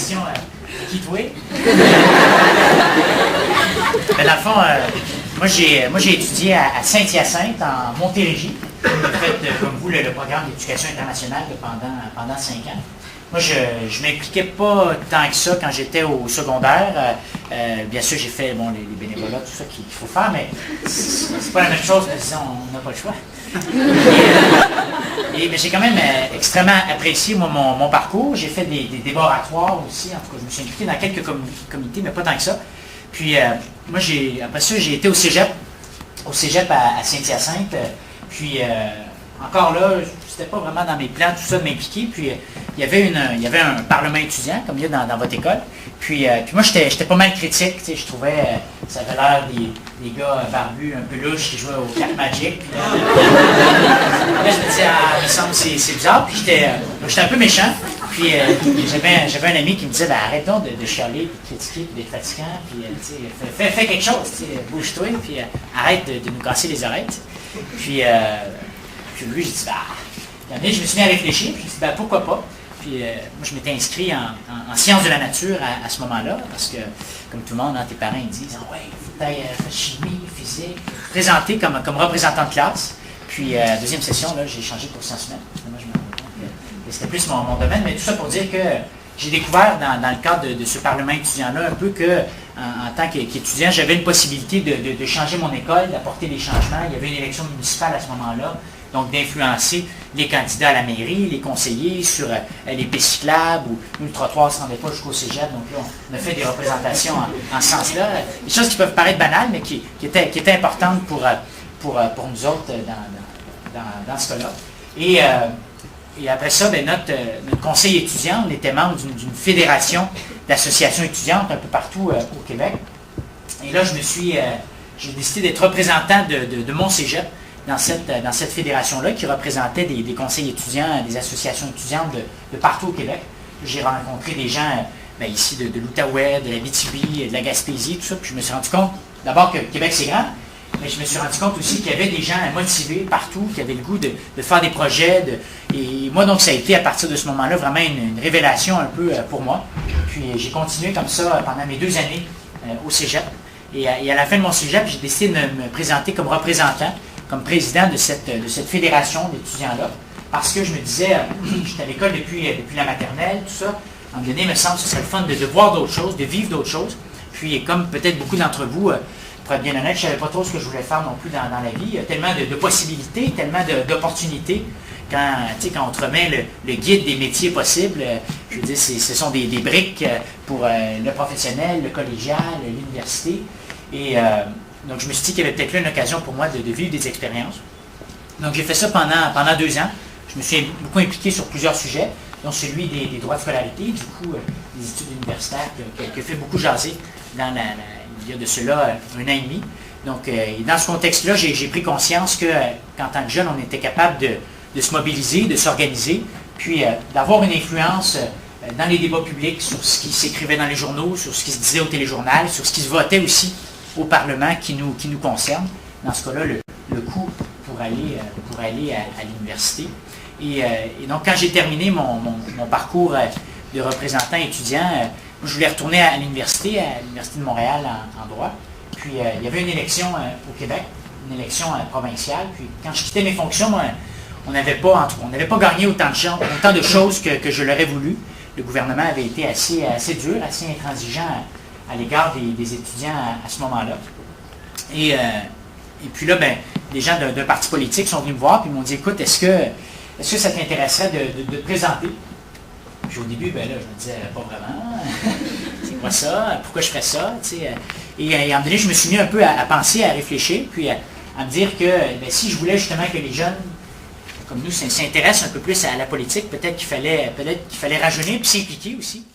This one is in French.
question, qui toi? Ben, dans le fond, moi j'ai étudié à Saint-Hyacinthe, en Montérégie. J'ai fait, comme vous, le programme d'éducation internationale pendant 5 ans. Moi, je ne m'impliquais pas tant que ça quand j'étais au secondaire. Bien sûr, j'ai fait les bénévolats, tout ça qu'il faut faire, mais c'est pas la même chose, mais disons, on n'a pas le choix. Mais j'ai quand même extrêmement apprécié mon parcours. J'ai fait des laboratoires aussi. En tout cas, je me suis impliqué dans quelques comités, mais pas tant que ça. Puis, moi, après ça, j'ai été au cégep à Saint-Hyacinthe. Puis, encore là, c'était pas vraiment dans mes plans, tout ça, de m'impliquer. Puis, il y avait un parlement étudiant, comme il y a dans votre école. Puis moi, j'étais pas mal critique. Je trouvais ça avait l'air des gars barbus, un peu louches, qui jouaient aux cartes Magic. Puis, là, je me disais, il me semble que c'est bizarre. Puis, j'étais un peu méchant. Puis, j'avais un ami qui me disait, arrête donc de chialer, de critiquer, puis d'être fatigant. Puis, fais quelque chose, bouge-toi, puis arrête de nous casser les oreilles. Puis lui, j'ai dit, je me suis mis à réfléchir, puis j'ai dit, pourquoi pas? Puis moi, je m'étais inscrit en sciences de la nature à ce moment-là, parce que, comme tout le monde, tes parents ils disent, ouais, il faut que tu ailles chimie, physique, présenter comme représentant de classe. Puis, deuxième session, là, j'ai changé pour sciences humaines. Moi, je me rendais compte que c'était plus mon domaine, mais tout ça pour dire que j'ai découvert dans le cadre de ce parlement étudiant-là un peu que, en tant qu'étudiant, j'avais une possibilité de changer mon école, d'apporter des changements. Il y avait une élection municipale à ce moment-là, donc d'influencer les candidats à la mairie, les conseillers sur les pistes cyclables, ou nous, le trottoir ne se rendait pas jusqu'au cégep, donc là, on a fait des représentations en ce sens-là. Des choses qui peuvent paraître banales, mais qui étaient importantes pour nous autres dans ce cas-là. Et après ça, notre conseil étudiant, on était membre d'une fédération d'associations étudiantes un peu partout au Québec. Et là, j'ai décidé d'être représentant de mon cégep dans cette fédération-là qui représentait des conseils étudiants, des associations étudiantes de partout au Québec. J'ai rencontré des gens ici de l'Outaouais, de la Abitibi, de la Gaspésie, tout ça. Puis je me suis rendu compte, d'abord que Québec c'est grand, mais je me suis rendu compte aussi qu'il y avait des gens motivés partout, qui avaient le goût de faire des projets. Et moi, donc, ça a été à partir de ce moment-là vraiment une révélation un peu pour moi. Puis j'ai continué comme ça pendant mes 2 années au cégep. Et à la fin de mon cégep, j'ai décidé de me présenter comme représentant, comme président de cette fédération d'étudiants-là, parce que je me disais, j'étais à l'école depuis la maternelle, tout ça, à un moment donné, il me semble que ce serait le fun de voir d'autres choses, de vivre d'autres choses. Puis comme peut-être beaucoup d'entre vous, pour être bien honnête, je ne savais pas trop ce que je voulais faire non plus dans la vie. Il y a tellement de possibilités, tellement d'opportunités. Quand on te remet le guide des métiers possibles, je veux dire, ce sont des briques pour le professionnel, le collégial, l'université. Et donc, je me suis dit qu'il y avait peut-être là une occasion pour moi de vivre des expériences. Donc, j'ai fait ça pendant 2 ans. Je me suis beaucoup impliqué sur plusieurs sujets, dont celui des droits de scolarité, du coup, des études universitaires qui a fait beaucoup jaser il y a de cela 1 an et demi. Donc, dans ce contexte-là, j'ai pris conscience qu'en tant que jeune, on était capable de se mobiliser, de s'organiser, puis d'avoir une influence dans les débats publics sur ce qui s'écrivait dans les journaux, sur ce qui se disait au téléjournal, sur ce qui se votait aussi au Parlement qui nous concerne. Dans ce cas-là, le coût pour aller à l'université. Et donc, quand j'ai terminé mon parcours de représentant étudiant, je voulais retourner à l'université de Montréal en droit. Puis, il y avait une élection au Québec, une élection provinciale. Puis, quand je quittais mes fonctions, on n'avait pas gagné autant de choses que je l'aurais voulu. Le gouvernement avait été assez dur, assez intransigeant à l'égard des étudiants à ce moment-là. Et puis là, des gens d'un parti politique sont venus me voir et m'ont dit, écoute, est-ce que ça t'intéresserait de te présenter? Puis au début, là, je me disais, pas vraiment. C'est quoi ça? Pourquoi je ferais ça? Et à un moment donné, je me suis mis un peu à penser, à réfléchir, puis à me dire que si je voulais justement que les jeunes, comme nous, s'intéressent un peu plus à la politique, peut-être qu'il fallait rajeunir puis s'impliquer aussi.